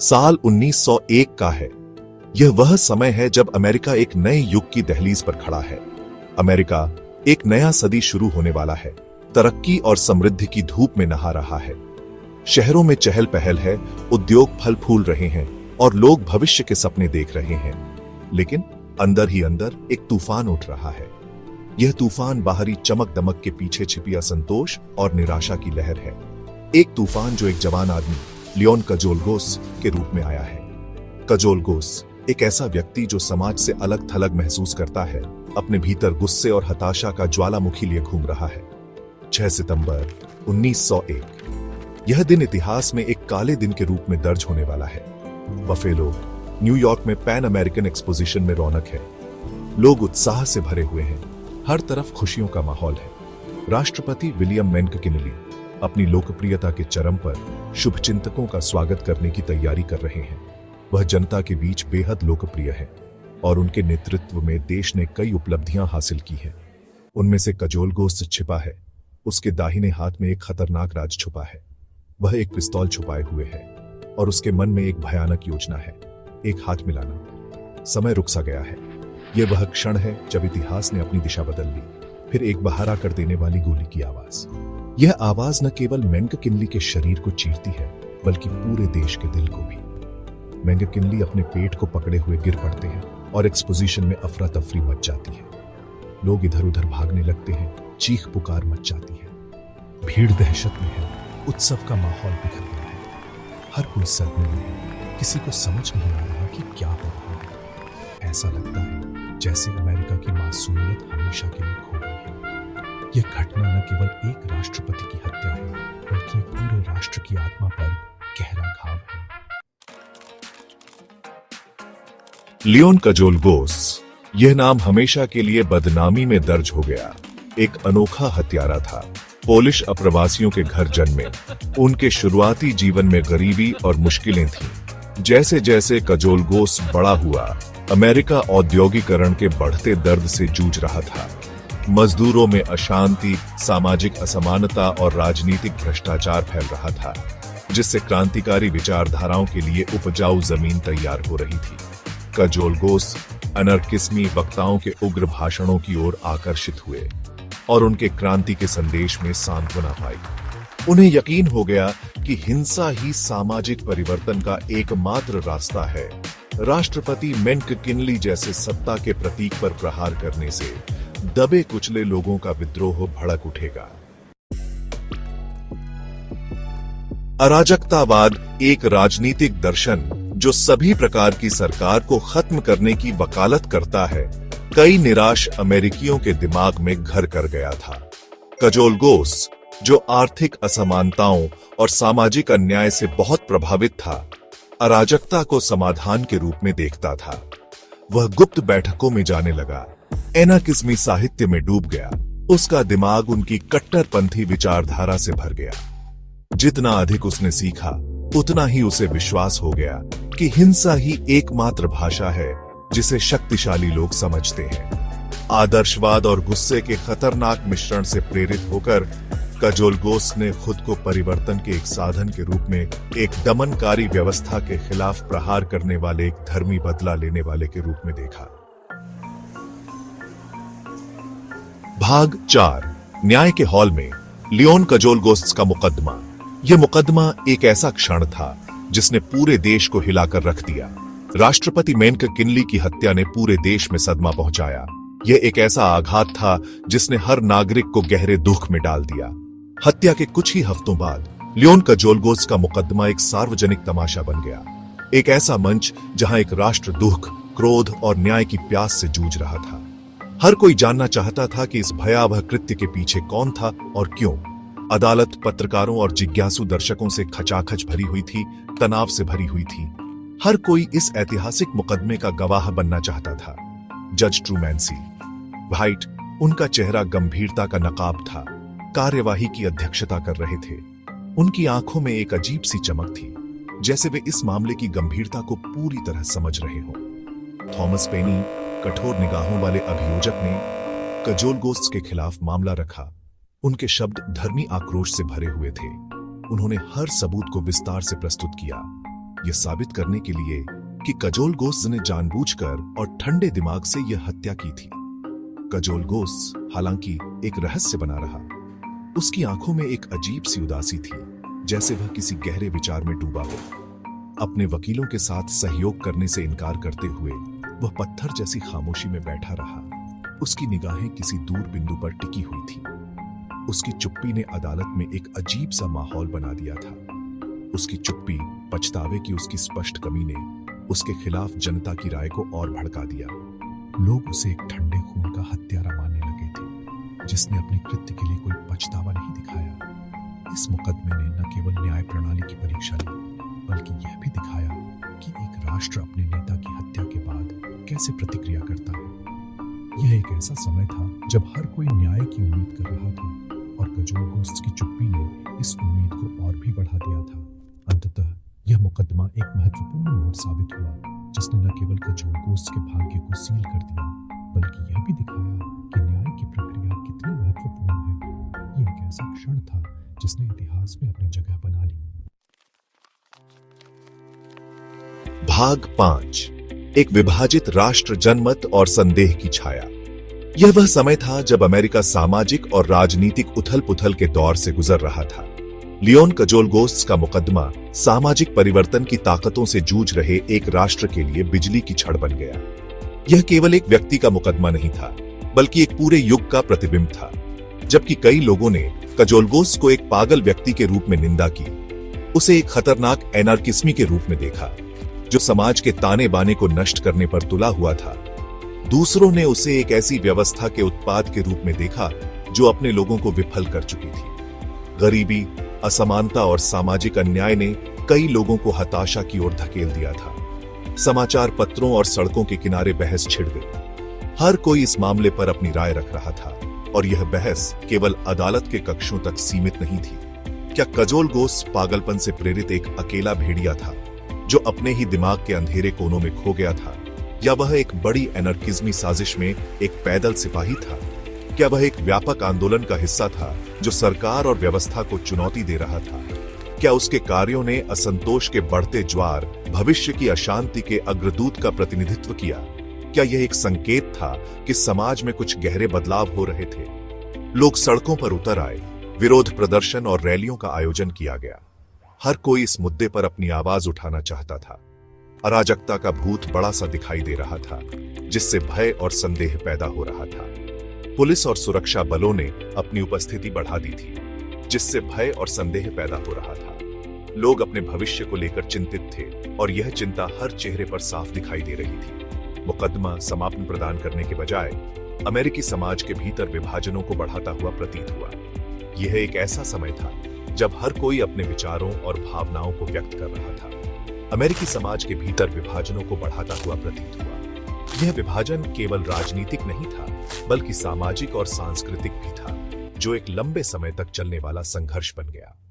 साल 1901 का है। यह वह समय है जब अमेरिका एक नए युग की दहलीज पर खड़ा है। अमेरिका एक नया सदी शुरू होने वाला है, तरक्की और समृद्धि की धूप में नहा रहा है। शहरों में चहल पहल है, उद्योग फल फूल रहे हैं और लोग भविष्य के सपने देख रहे हैं। लेकिन अंदर ही अंदर एक तूफान उठ रहा है। यह तूफान बाहरी चमक दमक के पीछे छिपी असंतोष और निराशा की लहर है। एक तूफान जो एक जवान आदमी लियोन कजोलगोस के रूप में आया है। कजोलगोस एक ऐसा व्यक्ति जो समाज से अलग थलग महसूस करता है, अपने भीतर गुस्से और हताशा का ज्वालामुखी लिए घूम रहा है। 6 सितंबर 1901 यह दिन इतिहास में एक काले दिन के रूप में दर्ज होने वाला है। बफेलो, न्यूयॉर्क में पैन अमेरिकन एक्सपोजिशन में रौनक है। लोग उत्साह से भरे हुए हैं, हर तरफ खुशियों का माहौल है। राष्ट्रपति विलियम मैनकिनली अपनी लोकप्रियता के चरम पर शुभचिंतकों का स्वागत करने की तैयारी कर रहे हैं। वह जनता के बीच बेहद लोकप्रिय है और उनके नेतृत्व में देश ने कई उपलब्धियां हासिल की हैं। उनमें से कजोलगोस छिपा है। उसके दाहिने हाथ में एक खतरनाक राज छुपा है। वह एक पिस्तौल छुपाए हुए है और उसके मन में एक भयानक योजना है, एक हाथ मिलाना। समय रुक सा गया है। यह वह क्षण है जब इतिहास ने अपनी दिशा बदल ली। फिर एक बहारा कर देने वाली गोली की आवाज। यह आवाज न केवल मैनकिनली के शरीर को चीरती है, बल्कि पूरे देश के दिल को भी। मैनकिनली अपने पेट को पकड़े हुए गिर पड़ते हैं और एक्सपोजिशन में अफरा तफरी मच जाती है। लोग इधर उधर भागने लगते हैं, चीख पुकार मच जाती है। भीड़ दहशत में है, उत्सव का माहौल बिखर गया है। हर कोई सदमे में है, किसी को समझ नहीं आ रहा कि क्या हो रहा है। ऐसा लगता है जैसे अमेरिका की मासूमियत हमेशा के लिए खो गई है। यह घटना न केवल एक राष्ट्रपति की हत्या है, बल्कि एक पूरे राष्ट्र की आत्मा पर गहरा घाव है। लियोन कजोलगोस, यह नाम हमेशा के लिए बदनामी में दर्ज हो गया। एक अनोखा हत्यारा था। पोलिश अप्रवासियों के घर जन्मे। उनके शुरुआती जीवन में गरीबी और मुश्किलें थीं। जैसे जैसे कजोलगोस बड़ा हुआ, अमेरिका औद्योगिकरण के बढ़ते दर्द से जूझ रहा था। मजदूरों में अशांति, सामाजिक असमानता और राजनीतिक भ्रष्टाचार फैल रहा था, जिससे क्रांतिकारी विचारधाराओं के लिए उपजाऊ जमीन तैयार हो रही थी। कजोलगोस अनर्किस्मी वक्ताओं के उग्र भाषणों की ओर आकर्षित हुए और उनके क्रांति के संदेश में सांत्वना पाई। उन्हें यकीन हो गया कि हिंसा ही सामाजिक परिवर्तन का एकमात्र रास्ता है। राष्ट्रपति मैनकिनली जैसे सत्ता के प्रतीक पर प्रहार करने से दबे कुचले लोगों का विद्रोह भड़क उठेगा। अराजकतावाद एक राजनीतिक दर्शन जो सभी प्रकार की सरकार को खत्म करने की वकालत करता है, कई निराश अमेरिकियों के दिमाग में घर कर गया था। कजोलगोस, जो आर्थिक असमानताओं और सामाजिक अन्याय से बहुत प्रभावित था, अराजकता को समाधान के रूप में देखता था। वह गुप्त बैठकों में जाने लगा, एनाकिस्मी साहित्य में डूब गया। उसका दिमाग उनकी कट्टरपंथी विचारधारा से भर गया। जितना अधिक उसने सीखा, उतना ही उसे विश्वास हो गया कि हिंसा ही एकमात्र भाषा है जिसे शक्तिशाली लोग समझते हैं। आदर्शवाद और गुस्से के खतरनाक मिश्रण से प्रेरित होकर कजोलगोस ने खुद को परिवर्तन के एक साधन के रूप में एक दमनकारी व्यवस्था के खिलाफ प्रहार करने वाले एक धर्मी बदला लेने वाले के रूप में देखा। भाग 4, न्याय के हॉल में लियोन कजोलगोस का मुकदमा। यह मुकदमा एक ऐसा क्षण था जिसने पूरे देश को हिलाकर रख दिया। राष्ट्रपति मैनकिनली की हत्या ने पूरे देश में सदमा पहुंचाया। यह एक ऐसा आघात था जिसने हर नागरिक को गहरे दुख में डाल दिया। हत्या के कुछ ही हफ्तों बाद लियोन कजोलगोस का मुकदमा एक सार्वजनिक तमाशा बन गया। एक ऐसा मंच जहां एक राष्ट्र दुख, क्रोध और न्याय की प्यास से जूझ रहा था। हर कोई जानना चाहता था कि इस भयावह कृत्य के पीछे कौन था और क्यों। अदालत पत्रकारों और जिज्ञासु दर्शकों से खचाखच भरी हुई थी, तनाव से भरी हुई थी। हर कोई इस ऐतिहासिक मुकदमे का गवाह बनना चाहता था। जज ट्रूमैन सी. व्हाइट, उनका चेहरा गंभीरता का नकाब था, कार्यवाही की अध्यक्षता कर रहे थे। उनकी आंखों में एक अजीब सी चमक थी, जैसे वे इस मामले की गंभीरता को पूरी तरह समझ रहे हों। थॉमस पेनी, कठोर निगाहों वाले अभियोजक ने कजोलगोस के खिलाफ मामला रखा। उनके शब्द धर्मी आक्रोश से भरे हुए थे। उन्होंने हर सबूत को विस्तार से प्रस्तुत किया। यह साबित करने के लिए कि कजोलगोस ने जानबूझकर और ठंडे दिमाग से यह हत्या की थी। कजोलगोस हालांकि एक रहस्य बना रहा। उसकी आंखों में एक अजीब सी उदासी थी, जैसे वह किसी गहरे विचार में डूबा हो। अपने वकीलों के साथ सहयोग करने से इनकार करते हुए वह पत्थर जैसी खामोशी में बैठा रहा। उसकी निगाहें किसी दूर बिंदु पर टिकी हुई थी। उसकी चुप्पी ने अदालत में एक अजीब सा माहौल बना दिया था। उसकी चुप्पी, पछतावे की उसकी स्पष्ट कमी ने उसके खिलाफ जनता की राय को और भड़का दिया। लोग उसे एक ठंडे खून का हत्यारा मानने लगे थे, जिसने अपने कृत्य के लिए कोई पछतावा नहीं दिखाया। इस मुकदमे ने न केवल न्याय प्रणाली की परीक्षा ली, बल्कि यह भी दिखाया कि एक राष्ट्र अपने नेता की हत्या के बाद कैसे प्रतिक्रिया करता है। यह एक ऐसा समय था जब हर कोई न्याय की उम्मीद कर रहा था, और कजोलगोस की चुप्पी ने इस उम्मीद को और भी बढ़ा दिया था। अंततः यह मुकदमा एक महत्वपूर्ण मोड़ साबित हुआ, जिसने न केवल कजोलगोस के भाग्य को सील कर दिया, बल्कि यह भी दिखाया कि न्याय की प्रक्रिया कितनी महत्वपूर्ण है। यह एक ऐसा क्षण था जिसने इतिहास में अपनी जगह बना ली। भाग 5, एक विभाजित राष्ट्र, जनमत और संदेह की छाया। यह वह समय था जब अमेरिका सामाजिक और राजनीतिक उथल-पुथल के दौर से गुजर रहा था। लियोन कजोलगोस का मुकदमा सामाजिक परिवर्तन की ताकतों से जूझ रहे एक राष्ट्र के लिए बिजली की छड़ बन गया। यह केवल एक व्यक्ति का मुकदमा नहीं था, बल्कि एक पूरे युग का प्रतिबिंब था। जबकि कई लोगों ने कजोलगोस को एक पागल व्यक्ति के रूप में निंदा की, उसे एक खतरनाक एनार्किस्मी के रूप में देखा, जो समाज के ताने बाने को नष्ट करने पर तुला हुआ था। दूसरों ने उसे एक ऐसी व्यवस्था के उत्पाद के रूप में देखा जो अपने लोगों को विफल कर चुकी थी। गरीबी, असमानता और सामाजिक अन्याय ने कई लोगों को हताशा की ओर धकेल दिया था। समाचार पत्रों और सड़कों के किनारे बहस छिड़ गई। हर कोई इस मामले पर अपनी राय रख रहा था, और यह बहस केवल अदालत के कक्षों तक सीमित नहीं थी। क्या कजोलगोस पागलपन से प्रेरित एक अकेला भेड़िया था जो अपने ही दिमाग के अंधेरे कोनों में खो गया था, या वह एक बड़ी एनार्किज्मी साजिश में एक पैदल सिपाही था? क्या वह एक व्यापक आंदोलन का हिस्सा था जो सरकार और व्यवस्था को चुनौती दे रहा था? क्या उसके कार्यों ने असंतोष के बढ़ते ज्वार, भविष्य की अशांति के अग्रदूत का प्रतिनिधित्व किया? क्या यह एक संकेत था कि समाज में कुछ गहरे बदलाव हो रहे थे? लोग सड़कों पर उतर आए, विरोध प्रदर्शन और रैलियों का आयोजन किया गया। हर कोई इस मुद्दे पर अपनी आवाज उठाना चाहता था। अराजकता का भूत बड़ा सा दिखाई दे रहा था, जिससे भय और संदेह पैदा हो रहा था। पुलिस और सुरक्षा बलों ने अपनी उपस्थिति बढ़ा दी थी, जिससे भय और संदेह पैदा हो रहा था। लोग अपने भविष्य को लेकर चिंतित थे, और यह चिंता हर चेहरे पर साफ दिखाई दे रही थी। मुकदमा समापन प्रदान करने के बजाय अमेरिकी समाज के भीतर विभाजनों को बढ़ाता हुआ प्रतीत हुआ। यह एक ऐसा समय था जब हर कोई अपने विचारों और भावनाओं को व्यक्त कर रहा था। अमेरिकी समाज के भीतर विभाजनों को बढ़ाता हुआ प्रतीत हुआ। यह विभाजन केवल राजनीतिक नहीं था, बल्कि सामाजिक और सांस्कृतिक भी था, जो एक लंबे समय तक चलने वाला संघर्ष बन गया।